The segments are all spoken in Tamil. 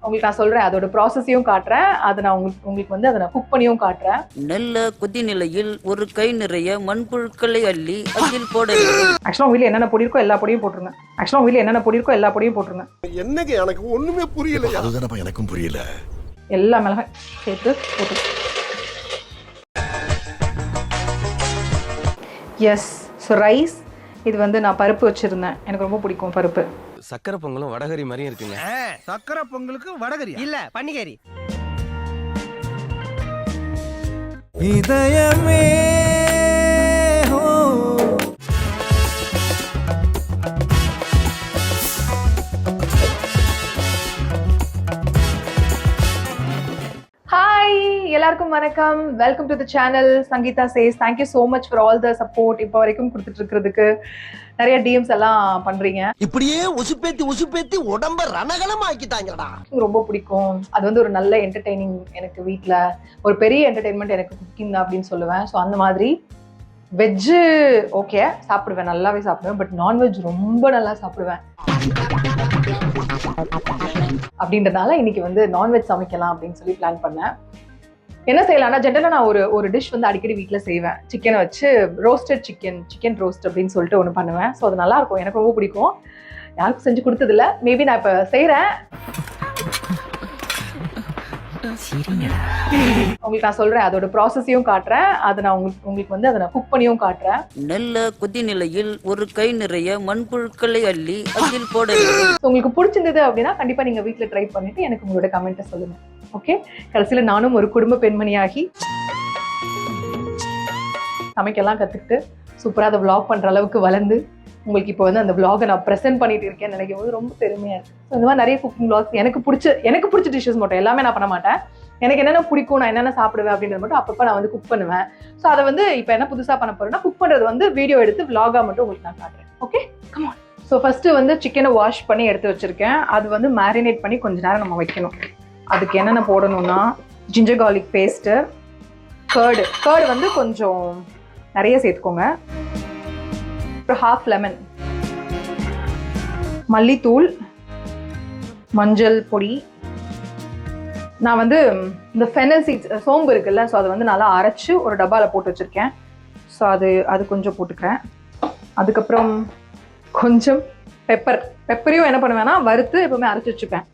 உங்களுக்கு நான் சொல்றேன், அதோட ப்ராசஸையும் காட்டுறேன். அதை நான் உங்களுக்கு வந்து அதை நான் குக் பண்ணியும் காட்டுறேன். நல்ல கொதி நிலையில் ஒரு கை நிறைய மண்புழுக்களை அள்ளி அதில் போட ஆக்சுவலாக வீட்டில் என்னென்ன பொடி இருக்கோ எல்லா பொடியும் போட்டுருங்க. என்னங்க எனக்கு ஒண்ணுமே புரியல. அதுதானப்பா எனக்கும் புரியல. எல்லா மிளகாய் சேர்த்து போட்டு எஸ். ஸோ ரைஸ் இது வந்து நான் பருப்பு வச்சுருந்தேன், எனக்கு ரொம்ப பிடிக்கும் பருப்பு. சக்கரை பொங்கலும் வடகரி மாதிரியும் இருக்குங்க. சக்கரை பொங்கலுக்கு வடகரி இல்ல பன்னிகரி. இதயமே ஹாய், எல்லாருக்கும் வணக்கம். Welcome to the channel Sangeetha சேஸ். Thank you so much for all the support. இப்போ வரைக்கும் கொடுத்துட்டு இருக்கிறதுக்கு நிறைய டிஎம்ஸ் எல்லாம் பண்றீங்க. இப்படியே உசுப்பேத்தி உடம்ப ரணகலம் ஆக்கிட்டாங்கடா. ரொம்ப பிடிக்கும். அது வந்து ஒரு நல்ல என்டர்டெய்னிங். எனக்கு வீட்டில் ஒரு பெரிய என்டர்டெயின்மெண்ட் எனக்கு குக்கிங் தான் அப்படின்னு சொல்லுவேன். ஸோ அந்த மாதிரி வெஜ்ஜு ஓகே சாப்பிடுவேன், நல்லாவே சாப்பிடுவேன். பட் நான்வெஜ் ரொம்ப நல்லா சாப்பிடுவேன். அப்படின்றதுனால இன்னைக்கு வந்து நான்வெஜ் சமைக்கலாம் அப்படின்னு சொல்லி பிளான் பண்ணேன். என்ன செய்யலாம்னா, ஜென்ரலாக நான் ஒரு டிஷ் வந்து அடிக்கடி வீட்டில் செய்வேன். சிக்கனை வச்சு ரோஸ்டட் சிக்கன் ரோஸ்ட் அப்படின்னு சொல்லிட்டு ஒன்று பண்ணுவேன். ஸோ அது நல்லா இருக்கும், எனக்கு ரொம்ப பிடிக்கும். யாருக்கும் செஞ்சு கொடுத்ததில்ல, மேபி நான் இப்போ செய்கிறேன். உங்களுக்கு நான் சொல்றேன், அதோட ப்ராசஸையும் காட்டுறேன். அதை நான் உங்களுக்கு வந்து அதை நான் குக் பண்ணியும் காட்டுறேன். நல்ல கொதி நிலையில் ஒரு கை நிறைய மண்புழுக்களை அள்ளி அதில் போட உங்களுக்கு பிடிச்சிருந்தது அப்படின்னா கண்டிப்பா நீங்க வீட்டில் ட்ரை பண்ணிட்டு எனக்கு உங்களோட கமெண்ட்டை சொல்லுங்க. ஓகே, கடைசியில நானும் ஒரு குடும்ப பெண்மணியாகி சமைக்கலாம் கத்துக்கிட்டு சூப்பரா அதை vlog பண்ற அளவுக்கு வளர்ந்து உங்களுக்கு இப்போ வந்து அந்த vlog நான் ப்ரெசென்ட் பண்ணிட்டு இருக்கேன்னு நினைக்கும் போது ரொம்ப பெருமையா இருக்கு. ஸோ இந்த மாதிரி நிறைய குக்கிங் vlogs எனக்கு பிடிச்ச டிஷ்ஷஸ் மட்டும் எல்லாமே நான் பண்ண மாட்டேன். எனக்கு என்னென்ன பிடிக்கும், நான் என்னென்ன சாப்பிடுவேன் அப்படின்றது மட்டும் அப்பப்போ நான் வந்து குக் பண்ணுவேன். ஸோ அதை வந்து இப்போ என்ன புதுசாக பண்ண போறேன்னா, குக் பண்ணுறது வந்து வீடியோ எடுத்து vlog-ஆ மட்டும் உங்களுக்கு நான் காட்டுறேன். Okay, come on. So first வந்து சிக்கனை வாஷ் பண்ணி எடுத்து வச்சிருக்கேன். அது வந்து மேரினேட் பண்ணி கொஞ்ச நேரம் நம்ம வைக்கணும். அதுக்கு என்னென்ன போடணும்னா, ஜிஞ்சர் கார்லிக் பேஸ்ட்டு, கர்டு வந்து கொஞ்சம் நிறைய சேர்த்துக்கோங்க. அப்புறம் ஹாஃப் லெமன், மல்லித்தூள், மஞ்சள் பொடி. நான் வந்து இந்த ஃபெனல் சீட்ஸ் சோம்பு இருக்குல்ல, ஸோ அதை வந்து நல்லா அரைச்சி ஒரு டப்பாவில் போட்டு வச்சுருக்கேன். ஸோ அது கொஞ்சம் போட்டுக்கிறேன். அதுக்கப்புறம் கொஞ்சம் பெப்பரையும் என்ன பண்ணுவேன்னா வறுத்து எப்பவுமே அரைச்சி வச்சுப்பேன்.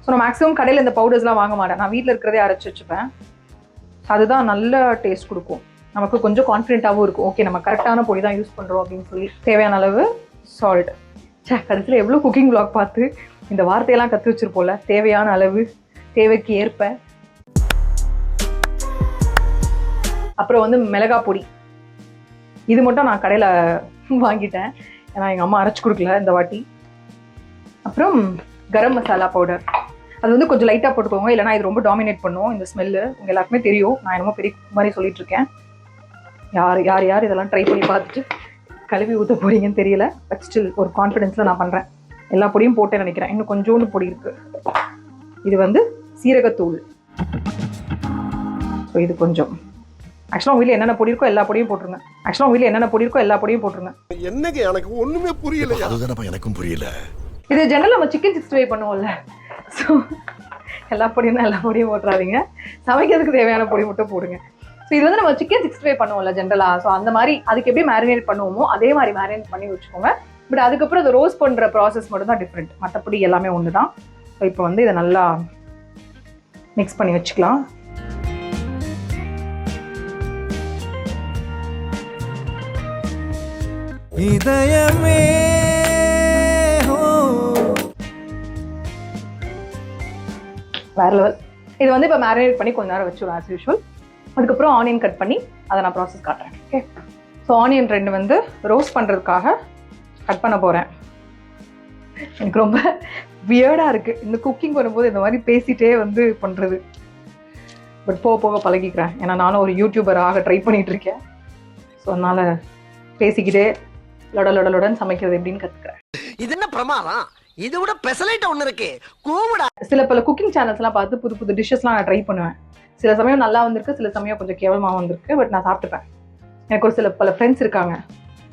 ஸோ நான் மேக்ஸிமம் கடையில் இந்த பவுடர்ஸ்லாம் வாங்க மாட்டேன், நான் வீட்டில் இருக்கிறதே அரைச்சி வச்சுப்பேன். அதுதான் நல்ல டேஸ்ட் கொடுக்கும், நமக்கு கொஞ்சம் கான்ஃபிடென்ட்டாகவும் இருக்கும். ஓகே, நம்ம கரெக்டான பொடி தான் யூஸ் பண்ணுறோம் அப்படின்னு சொல்லி. தேவையான அளவு சால்ட். கடைசியில் எவ்வளோ குக்கிங் vlog பார்த்து இந்த வார்த்தையெல்லாம் கற்று வச்சிருப்போம்ல, தேவையான அளவு, தேவைக்கு ஏற்ப. அப்புறம் வந்து மிளகாய் பொடி, இது மட்டும் நான் கடையில் வாங்கிட்டேன், ஏன்னா எங்கள் அம்மா அரைச்சி கொடுக்கல இந்த வாட்டி. அப்புறம் கரம் மசாலா பவுடர், அது வந்து கொஞ்சம் லைட்டாக போட்டுக்கோங்க, இல்லைனா இது ரொம்ப டாமினேட் பண்ணும் இந்த ஸ்மெல்லு. உங்கள் எல்லாருக்குமே தெரியும், நான் என்னமோ பெரிய மாதிரி சொல்லிட்டு இருக்கேன். யார் இதெல்லாம் ட்ரை பண்ணி பார்த்துட்டு கழுவி ஊற்ற போறீங்கன்னு தெரியல. பட் ஸ்டில் ஒரு கான்ஃபிடென்ஸில் நான் பண்ணுறேன். எல்லா பொடியும் போட்டேன்னு நினைக்கிறேன், இன்னும் கொஞ்சோண்டு பொடி இருக்குது. இது வந்து சீரகத்தூள். ஸோ இது கொஞ்சம். ஆக்சுவலாக வீட்டில் என்னென்ன பொடி இருக்கோ எல்லா பொடியும் போட்டுருங்க. என்னங்க எனக்கு ஒண்ணுமே புரியல. அதுதானப்பா எனக்கும் புரியல. இது ஜெனரல் நம்ம சிக்கன் 65 பண்ணுவோம்ல, ஸோ எல்லா பொடியும் போட்டுறாதீங்க. சமைக்கிறதுக்கு தேவையான பொடி மட்டும் போடுங்க. ஸோ இது வந்து நம்ம சிக்கன் 65 பண்ணுவோம்ல ஜென்ரலாக, ஸோ அந்த மாதிரி அதுக்கு எப்படி மேரினேட் பண்ணுவோமோ அதே மாதிரி மேரினேட் பண்ணி வச்சுக்கோங்க. பட் அதுக்கப்புறம் அதை ரோஸ்ட் பண்ணுற ப்ராசஸ் மட்டும் தான் டிஃப்ரெண்ட், மற்றபடி எல்லாமே ஒன்று தான். ஸோ இப்போ வந்து இதை நல்லா மிக்ஸ் பண்ணி வச்சுக்கலாம். இதயமே வேற லெவல். இது வந்து இப்போ மேரினேட் பண்ணி கொஞ்ச நேரம் வச்சுருவோம் ஆஸ் யூஷுவல். அதுக்கப்புறம் ஆனியன் கட் பண்ணி அதை நான் ப்ராசஸ் காட்டுறேன். ஓகே, ஸோ ஆனியன் 2 வந்து ரோஸ்ட் பண்ணுறதுக்காக கட் பண்ண போகிறேன். எனக்கு ரொம்ப வியர்டாக இருக்குது இந்த குக்கிங் பண்ணும்போது இந்த மாதிரி பேசிகிட்டே வந்து பண்ணுறது. பட் போக பழகிக்கிறேன், ஏன்னா நானும் ஒரு யூடியூபராக ட்ரை பண்ணிகிட்ருக்கேன். ஸோ அதனால் பேசிக்கிட்டே லொடன்னு சமைக்கிறது எப்படின்னு கற்றுக்கிறேன். இது என்ன பிரமாதம், இது விட பெசலைட் ஒன்று இருக்கு கூவிடா. பல குக்கிங் சேனல்ஸ்லாம் பார்த்து புது டிஷ்ஷஸ்லாம் நான் ட்ரை பண்ணுவேன். சில சமயம் நல்லா வந்திருக்கு, சில சமயம் கொஞ்சம் கேவலமாக வந்திருக்கு. பட் நான் சாப்பிட்டுப்பேன். எனக்கு ஒரு பல ஃப்ரெண்ட்ஸ் இருக்காங்க,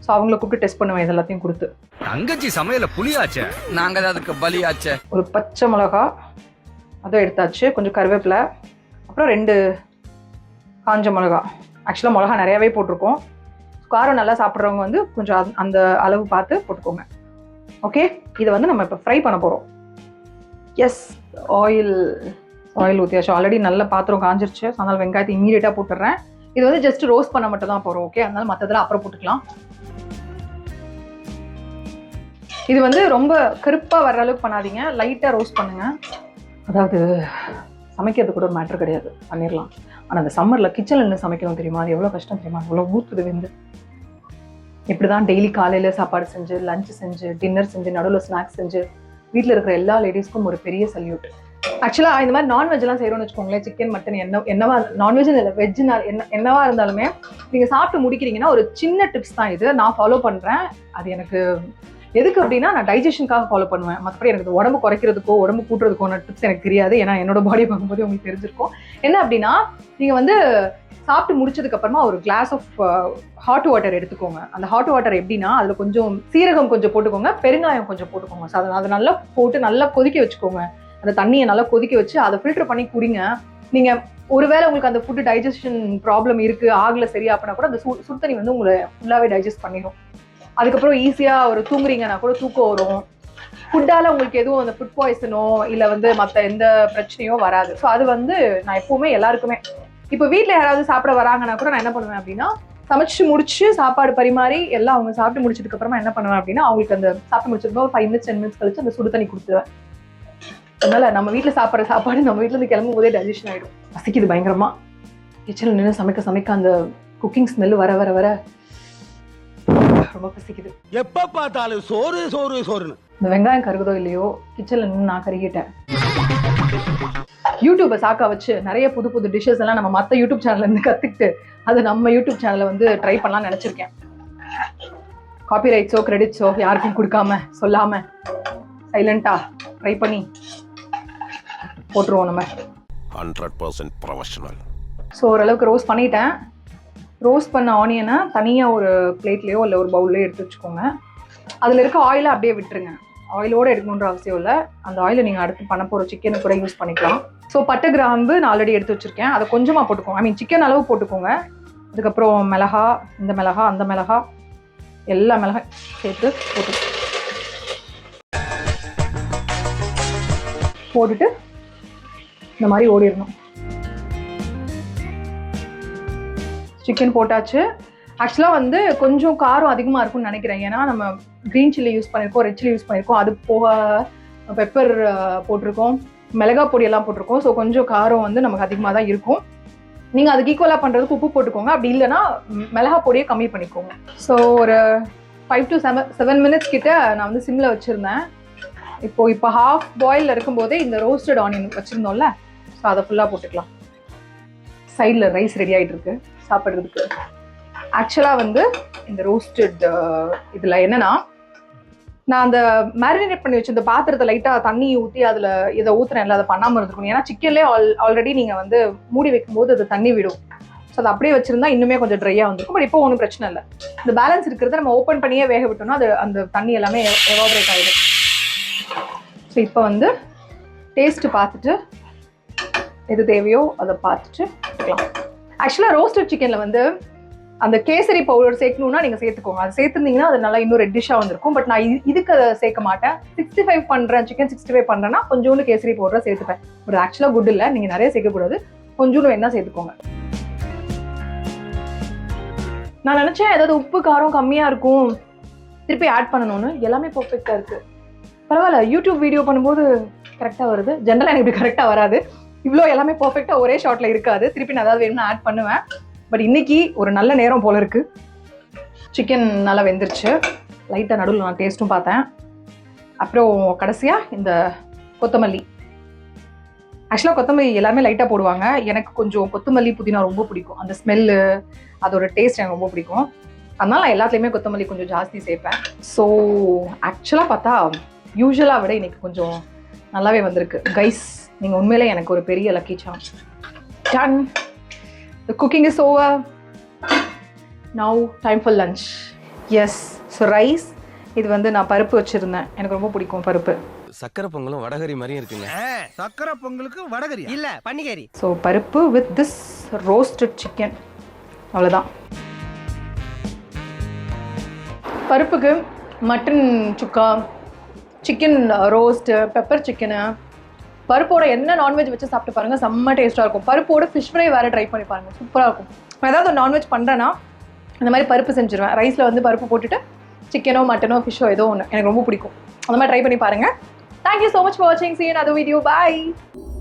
ஸோ அவங்கள கூப்பிட்டு டெஸ்ட் பண்ணுவேன் இது எல்லாத்தையும் கொடுத்து. தங்கச்சி சமையல புளியாச்சே, நாங்க அதுக்கு பலியாச்சே. ஒரு பச்சை மிளகா, அதுவும் எடுத்தாச்சு. கொஞ்சம் கருவேப்பிலை, அப்புறம் 2 காஞ்ச மிளகா. ஆக்சுவலாக மிளகா நிறையாவே போட்டிருக்கோம். காரம் நல்லா சாப்பிட்றவங்க வந்து கொஞ்சம் அந்த அளவு பார்த்து போட்டுக்கோங்க. ஓகே, இதை வந்து நம்ம இப்போ ஃப்ரை பண்ண போகிறோம். எஸ், ஆயில் ஊற்றியாச்சு. ஆல்ரெடி நல்ல பாத்திரம் காஞ்சிருச்சு. அதனால் வெங்காயத்தை இமீடியட்டாக போட்டுடுறேன். இது வந்து ஜஸ்ட் ரோஸ்ட் பண்ண மட்டும் தான் போகிறோம். ஓகே, அதனால மற்றதெல்லாம் அப்புறம் போட்டுக்கலாம். இது வந்து ரொம்ப கருப்பாக வர்ற அளவுக்கு பண்ணாதீங்க, லைட்டாக ரோஸ்ட் பண்ணுங்க. அதாவது சமைக்கிறது கூட ஒரு மேட்ரு கிடையாது, பண்ணிடலாம். ஆனால் அந்த சம்மரில் கிச்சனில் நின்று சமைக்கணும் தெரியுமா, அது எவ்வளோ கஷ்டம் தெரியுமா, எவ்வளோ ஊற்றுது வெந்து. இப்படி தான் டெய்லி காலையில் சாப்பாடு செஞ்சு, லஞ்சு செஞ்சு, டின்னர் செஞ்சு, நடுவில் ஸ்நாக்ஸ் செஞ்சு வீட்டில் இருக்கிற எல்லா லேடிஸ்க்கும் ஒரு பெரிய சல்யூட். ஆக்சுவலாக இந்த மாதிரி நான்வெஜ்லாம் செய்கிறோம்னு வச்சுக்கோங்களேன், சிக்கன் மட்டன் என்னவா நான்வெஜ் இல்லை வெஜ்ஜுனா என்னவா இருந்தாலுமே நீங்கள் சாப்பிட்டு முடிக்கிறீங்கன்னா ஒரு சின்ன டிப்ஸ் தான் இது, நான் ஃபாலோ பண்ணுறேன். அது எனக்கு எதுக்கு அப்படின்னா நான் டைஜஷனுக்காக ஃபாலோ பண்ணுவேன். மற்றபடி எனக்கு உடம்பு குறைக்கிறதுக்கோ உடம்பு கூட்டுறதுக்கோன டிப்ஸ் எனக்கு தெரியாது. ஏன்னா என்னோட பாடி பார்க்கும்போது உங்களுக்கு தெரிஞ்சிருக்கும். என்ன அப்படின்னா, நீங்கள் வந்து சாப்பிட்டு முடிச்சதுக்கு அப்புறமா ஒரு கிளாஸ் ஆஃப் ஹாட் வாட்டர் எடுத்துக்கோங்க. அந்த ஹாட் வாட்டர் எப்படின்னா, அதில் கொஞ்சம் சீரகம் கொஞ்சம் போட்டுக்கோங்க, பெருங்காயம் கொஞ்சம் போட்டுக்கோங்க. ஸோ அதை நல்லா போட்டு நல்லா கொதிக்க வச்சுக்கோங்க. அந்த தண்ணியை நல்லா கொதிக்க வச்சு அதை ஃபில்டர் பண்ணி குடிங்க. நீங்கள் ஒருவேளை உங்களுக்கு அந்த ஃபுட்டு டைஜஷன் ப்ராப்ளம் இருக்குது, ஆகலை சரியா அப்படின்னா கூட அந்த சுடு தண்ணி வந்து உங்களை ஃபுல்லாகவே டைஜஸ்ட் பண்ணிடும். அதுக்கப்புறம் ஈஸியாக ஒரு தூங்குறீங்கன்னா கூட தூக்கம் வரும். ஃபுட்டால் உங்களுக்கு எதுவும் அந்த ஃபுட் பாய்சனோ இல்லை வந்து மற்ற எந்த பிரச்சனையோ வராது. ஸோ அது வந்து நான் எப்போவுமே எல்லாருக்குமே, இப்போ வீட்டில் யாராவது சாப்பிட வராங்கன்னா கூட நான் என்ன பண்ணுவேன் அப்படின்னா, சமைச்சு முடிச்சு சாப்பாடு பரிமாறி எல்லாம் அவங்க சாப்பிட்டு முடிச்சதுக்கு அப்புறமா என்ன பண்ணுவேன் அப்படின்னா, அவங்களுக்கு அந்த சாப்பிட்டு முடிச்சதுக்கு ஒரு 5 minutes 10 minutes கழிச்சு அந்த சுடு தண்ணி கொடுத்துருவேன். அதனால நம்ம வீட்டில் சாப்பிட்ற சாப்பாடு நம்ம வீட்டில் இருந்து கிளம்பும் போதே டைஜஷன் ஆகிடும். பசிக்குது பயங்கரமா. கிச்சனில் நின்று சமைக்க அந்த குக்கிங் ஸ்மெல் வர வர வர ரொம்ப பசிக்குது. எப்ப பார்த்தாலும் சோறு சோறு சோறுன்னு. இந்த வெங்காயம் கருகுதோ இல்லையோ, கிச்சன்ல நின்று நான் கருகிட்டேன். யூடியூப்பை சாக்கா வச்சு நிறைய புது புது டிஷ்ஷஸ் எல்லாம் நம்ம மற்ற யூடியூப் சேனல்ல இருந்து கத்துக்கிட்டு அது நம்ம யூடியூப் சேனல்ல வந்து ட்ரை பண்ணலாம்னு நினைச்சிருக்கேன். காப்பிரைட்ஸோ கிரெடிட்ஸோ யாருக்கும் கொடுக்காம சொல்லாம சைலண்டா ட்ரை பண்ணி போட்டுருவோம் நம்ம. 100% ப்ரொஃபஷனல். ஸோ ஓரளவுக்கு ரோஸ்ட் பண்ணிட்டேன். ரோஸ்ட் பண்ண ஆனியனை தனியாக ஒரு பிளேட்லேயோ இல்லை ஒரு பவுல்லையோ எடுத்து வச்சுக்கோங்க. அதில் இருக்க ஆயிலை அப்படியே விட்டுருங்க. ஆயிலோடு எடுக்கணுன்ற அவசியம் இல்லை. அந்த ஆயிலை நீங்கள் அடுத்து பண்ண போகிற சிக்கனுக்கு கூட யூஸ் பண்ணிக்கலாம். ஸோ பட்டை கிராம்பு நான் ஆல்ரெடி எடுத்து வச்சுருக்கேன், அதை கொஞ்சமாக போட்டுக்கோங்க. சிக்கன் அளவு போட்டுக்கோங்க. அதுக்கப்புறம் மிளகா, இந்த மிளகா அந்த மிளகா எல்லா மிளகாய் சேர்த்து போட்டுட்டு இந்த மாதிரி ஓடிடணும். சிக்கன் போட்டாச்சு. ஆக்சுவலாக வந்து கொஞ்சம் காரம் அதிகமாக இருக்கும்னு நினைக்கிறேன். ஏன்னா நம்ம க்ரீன் சில்லி யூஸ் பண்ணியிருக்கோம், ரெட் சில்லி யூஸ் பண்ணியிருக்கோம், அது போக பெப்பர் போட்டிருக்கோம், மிளகா பொடியெல்லாம் போட்டிருக்கோம். ஸோ கொஞ்சம் காரம் வந்து நமக்கு அதிகமாக தான் இருக்கும். நீங்கள் அதுக்கு ஈக்குவலாக பண்ணுறதுக்கு உப்பு போட்டுக்கோங்க. அப்படி இல்லைன்னா மிளகா பொடியை கம்மி பண்ணிக்கோங்க. ஸோ ஒரு 5 to 7 minutes கிட்ட நான் வந்து சிம்மில் வச்சுருந்தேன். இப்போ ஹாஃப் பாயிலில் இருக்கும்போதே இந்த ரோஸ்டட் ஆனியன் வச்சுருந்தோம்ல, ஸோ அதை ஃபுல்லாக போட்டுக்கலாம். சைடில் ரைஸ் ரெடி ஆகிட்டு இருக்கு சாப்பிட்றதுக்கு. ஆக்சுவலாக வந்து இந்த ரோஸ்டட் இதில் என்னன்னா, நான் அந்த மேரினேட் பண்ணி வச்சு இந்த பாத்திரத்தை லைட்டாக தண்ணி ஊற்றி அதில் இதை ஊற்றுறேன்ல, அதை பண்ணாமல் இருந்துக்கணும். ஏன்னா சிக்கன்லேயே ஆல்ரெடி நீங்கள் வந்து மூடி வைக்கும்போது அது தண்ணி விடும். ஸோ அதை அப்படியே வச்சுருந்தா இன்னுமே கொஞ்சம் ட்ரையாக வந்துருக்கும். பட் இப்போ ஒன்றும் பிரச்சனை இல்லை. இந்த பேலன்ஸ் இருக்கிறத நம்ம ஓப்பன் பண்ணியே வேக விட்டோம்னா அது அந்த தண்ணி எல்லாமே எவாபரேட் ஆகிடும். ஸோ இப்போ வந்து டேஸ்ட்டு பார்த்துட்டு எது தேவையோ அதை பார்த்துட்டு எடுக்கலாம். ஆக்சுவலாக ரோஸ்டட் சிக்கனில் வந்து அந்த கேசரி பவுடர் சேர்க்கணுன்னா நீங்கள் சேர்த்துக்கோங்க. அது சேர்த்துருந்தீங்கன்னா அது நல்லா இன்னும் ரெட்டிஷாக வந்திருக்கும். பட் நான் இதுக்கு அதை சேர்க்க மாட்டேன். 65 பண்ணுறேன், சிக்கன் 65 பண்ணுறேன்னா கொஞ்சோண்டு கேசரி பவுடரை சேர்த்துப்பேன். ஒரு ஆக்சுவலாக குட் இல்லை, நீங்கள் நிறைய சேர்க்கக்கூடாது, கொஞ்சோண்டு வேணா சேர்த்துக்கோங்க. நான் நினச்சேன் ஏதாவது உப்பு காரம் கம்மியாக இருக்கும் திருப்பி ஆட் பண்ணணும்னு. எல்லாமே பர்ஃபெக்டாக இருக்குது. பரவாயில்ல, யூடியூப் வீடியோ பண்ணும்போது கரெக்டாக வருது. ஜென்ரலாக எனக்கு இப்படி கரெக்டாக வராது. இவ்வளோ எல்லாமே பர்ஃபெக்டாக ஒரே ஷாட்டில் இருக்காது. திருப்பி நான் ஏதாவது வேணும்னு ஆட் பண்ணுவேன். பட் இன்னைக்கு ஒரு நல்ல நேரம் போல இருக்கு. சிக்கன் நல்லா வெந்துருச்சு. லைட்டாக நடுவில் நான் டேஸ்ட்டும் பார்த்தேன். அப்புறம் கடைசியாக இந்த கொத்தமல்லி. ஆக்சுவலாக கொத்தமல்லி எல்லாமே லைட்டாக போடுவாங்க. எனக்கு கொஞ்சம் கொத்தமல்லி புதினா ரொம்ப பிடிக்கும். அந்த ஸ்மெல்லு அதோட டேஸ்ட் எனக்கு ரொம்ப பிடிக்கும். அதனால நான் எல்லாத்துலேயுமே கொத்தமல்லி கொஞ்சம் ஜாஸ்தி சேர்ப்பேன். ஸோ ஆக்சுவலாக பார்த்தா யூஸ்வலாக விட இன்னைக்கு கொஞ்சம் நல்லாவே வந்திருக்கு. கைஸ், நீங்கள் உண்மையிலே எனக்கு ஒரு பெரிய லக்கி சான்ஸ். டன். The cooking is over. Now time for lunch. Yes. So rice. இது வந்து நான் பருப்பு வச்சுருந்தேன். எனக்கு ரொம்ப பிடிக்கும் பருப்பு. சக்கரை பொங்கலும் வடகரி மாதிரியும் இருக்குங்க. சக்கரை பொங்கலுக்கு வடகரி இல்ல பன்னிகேரி. ஸோ பருப்பு வித் திஸ் ரோஸ்டட் சிக்கன், அவ்வளோதான். பருப்புக்கு மட்டன் சுக்கா, சிக்கன் ரோஸ்ட்டு, பெப்பர் சிக்கனு, பருப்போட என்ன நான்வெஜ் வச்சு சாப்பிட்டு பாருங்கள், செம்ம டேஸ்ட்டாக இருக்கும். பருப்போட ஃபிஷ் ஃப்ரை வேறு ட்ரை பண்ணி பாருங்கள், சூப்பராக இருக்கும். நான் ஏதாவது ஒரு நான்வெஜ் பண்ணுறேன்னா இந்த மாதிரி பருப்பு செஞ்சுருவேன். ரைஸில் வந்து பருப்பு போட்டுட்டு சிக்கனோ மட்டனோ ஃபிஷ்ஷோ ஏதோ ஒன்று எனக்கு ரொம்ப பிடிக்கும். அந்த மாதிரி ட்ரை பண்ணி பாருங்கள். தேங்க்யூ ஸோ மச் ஃபார் வாட்சிங். See you in another video. Bye.